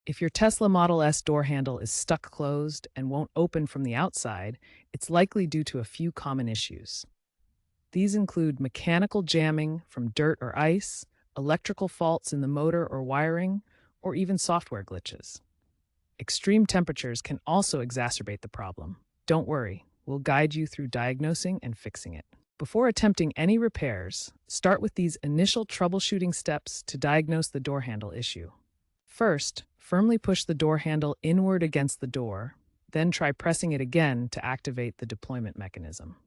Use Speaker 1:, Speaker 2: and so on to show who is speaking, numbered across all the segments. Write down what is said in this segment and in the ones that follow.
Speaker 1: If your Tesla Model S door handle is stuck closed and won't open from the outside, it's likely due to a few common issues. These include mechanical jamming from dirt or ice, electrical faults in the motor or wiring, or even software glitches. Extreme temperatures can also exacerbate the problem. Don't worry, we'll guide you through diagnosing and fixing it. Before attempting any repairs, start with these initial troubleshooting steps to diagnose the door handle issue. First, firmly push the door handle inward against the door, then try pressing it again to activate the deployment mechanism.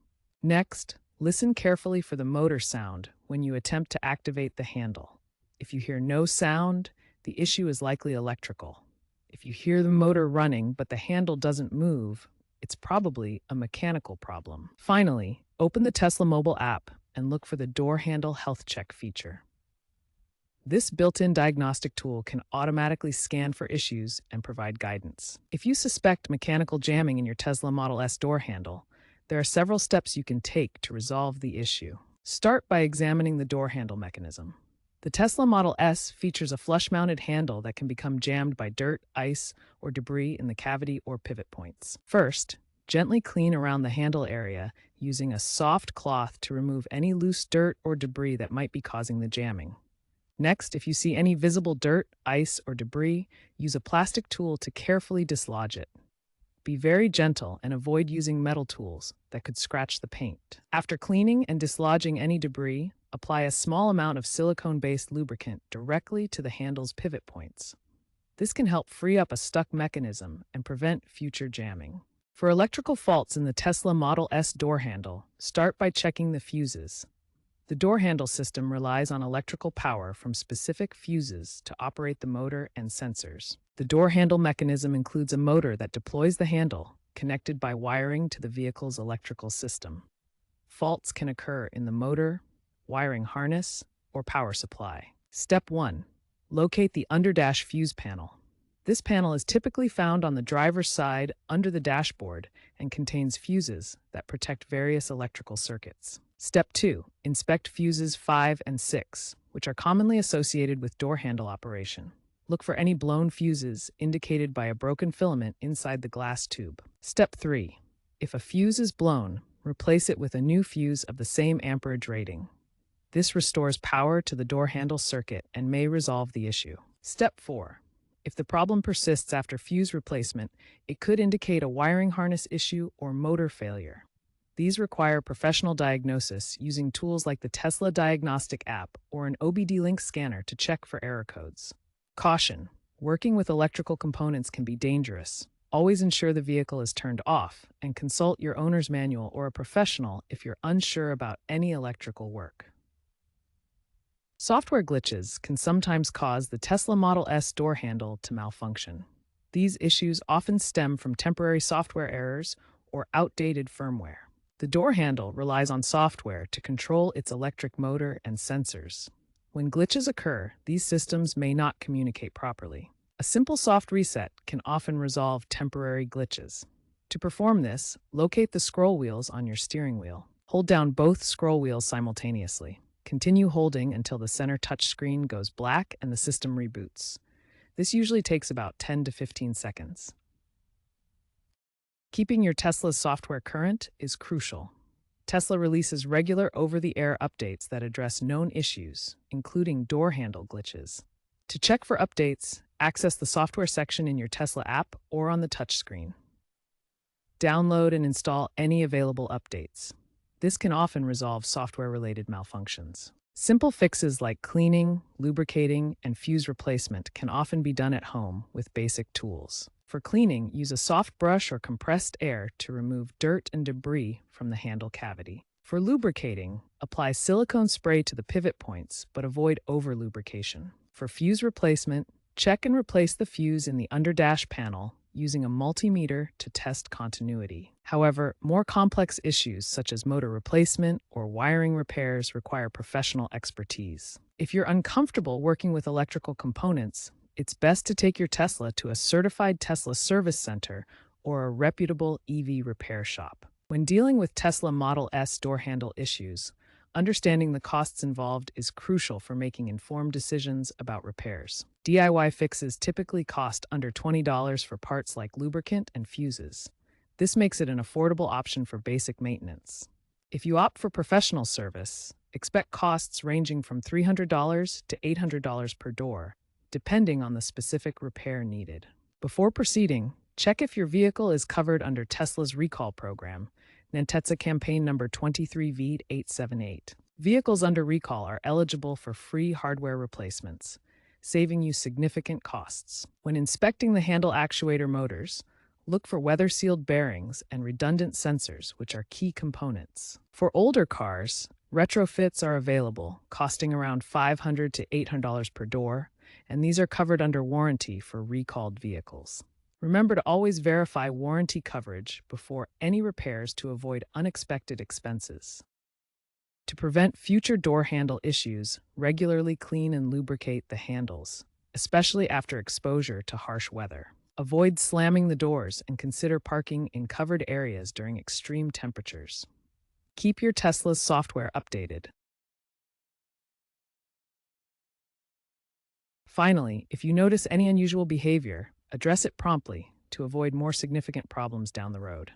Speaker 1: Next, listen carefully for the motor sound when you attempt to activate the handle. If you hear no sound, the issue is likely electrical. If you hear the motor running but the handle doesn't move, it's probably a mechanical problem. Finally, open the Tesla mobile app and look for the door handle health check feature. This built-in diagnostic tool can automatically scan for issues and provide guidance. If you suspect mechanical jamming in your Tesla Model S door handle, there are several steps you can take to resolve the issue. Start by examining the door handle mechanism. The Tesla Model S features a flush-mounted handle that can become jammed by dirt, ice, or debris in the cavity or pivot points. First, gently clean around the handle area using a soft cloth to remove any loose dirt or debris that might be causing the jamming. Next, if you see any visible dirt, ice, or debris, use a plastic tool to carefully dislodge it. Be very gentle and avoid using metal tools that could scratch the paint. After cleaning and dislodging any debris, apply a small amount of silicone-based lubricant directly to the handle's pivot points. This can help free up a stuck mechanism and prevent future jamming. For electrical faults in the Tesla Model S door handle, start by checking the fuses. The door handle system relies on electrical power from specific fuses to operate the motor and sensors. The door handle mechanism includes a motor that deploys the handle, connected by wiring to the vehicle's electrical system. Faults can occur in the motor, wiring harness, or power supply. Step 1. Locate the underdash fuse panel. This panel is typically found on the driver's side under the dashboard and contains fuses that protect various electrical circuits. Step 2. Inspect fuses 5 and 6, which are commonly associated with door handle operation. Look for any blown fuses indicated by a broken filament inside the glass tube. Step 3. If a fuse is blown, replace it with a new fuse of the same amperage rating. This restores power to the door handle circuit and may resolve the issue. Step 4. If the problem persists after fuse replacement, it could indicate a wiring harness issue or motor failure. These require professional diagnosis using tools like the Tesla Diagnostic app or an OBD-Link scanner to check for error codes. Caution: working with electrical components can be dangerous. Always ensure the vehicle is turned off and consult your owner's manual or a professional if you're unsure about any electrical work. Software glitches can sometimes cause the Tesla Model S door handle to malfunction. These issues often stem from temporary software errors or outdated firmware. The door handle relies on software to control its electric motor and sensors. When glitches occur, these systems may not communicate properly. A simple soft reset can often resolve temporary glitches. To perform this, locate the scroll wheels on your steering wheel. Hold down both scroll wheels simultaneously. Continue holding until the center touchscreen goes black and the system reboots. This usually takes about 10 to 15 seconds. Keeping your Tesla's software current is crucial. Tesla releases regular over-the-air updates that address known issues, including door handle glitches. To check for updates, access the software section in your Tesla app or on the touchscreen. Download and install any available updates. This can often resolve software-related malfunctions. Simple fixes like cleaning, lubricating, and fuse replacement can often be done at home with basic tools. For cleaning, use a soft brush or compressed air to remove dirt and debris from the handle cavity. For lubricating, apply silicone spray to the pivot points, but avoid over-lubrication. For fuse replacement, check and replace the fuse in the underdash panel using a multimeter to test continuity. However, more complex issues such as motor replacement or wiring repairs require professional expertise. If you're uncomfortable working with electrical components, it's best to take your Tesla to a certified Tesla service center or a reputable EV repair shop. When dealing with Tesla Model S door handle issues, Understanding the costs involved is crucial for making informed decisions about repairs. DIY fixes typically cost under $20 for parts like lubricant and fuses. This makes it an affordable option for basic maintenance. If you opt for professional service, expect costs ranging from $300 to $800 per door, depending on the specific repair needed. Before proceeding, check if your vehicle is covered under Tesla's recall program, Nantetsa campaign number 23V878. Vehicles under recall are eligible for free hardware replacements, saving you significant costs. When inspecting the handle actuator motors, look for weather-sealed bearings and redundant sensors, which are key components. For older cars, retrofits are available, costing around $500 to $800 per door, and these are covered under warranty for recalled vehicles. Remember to always verify warranty coverage before any repairs to avoid unexpected expenses. To prevent future door handle issues, regularly clean and lubricate the handles, especially after exposure to harsh weather. Avoid slamming the doors and consider parking in covered areas during extreme temperatures. Keep your Tesla's software updated. Finally, if you notice any unusual behavior, address it promptly to avoid more significant problems down the road.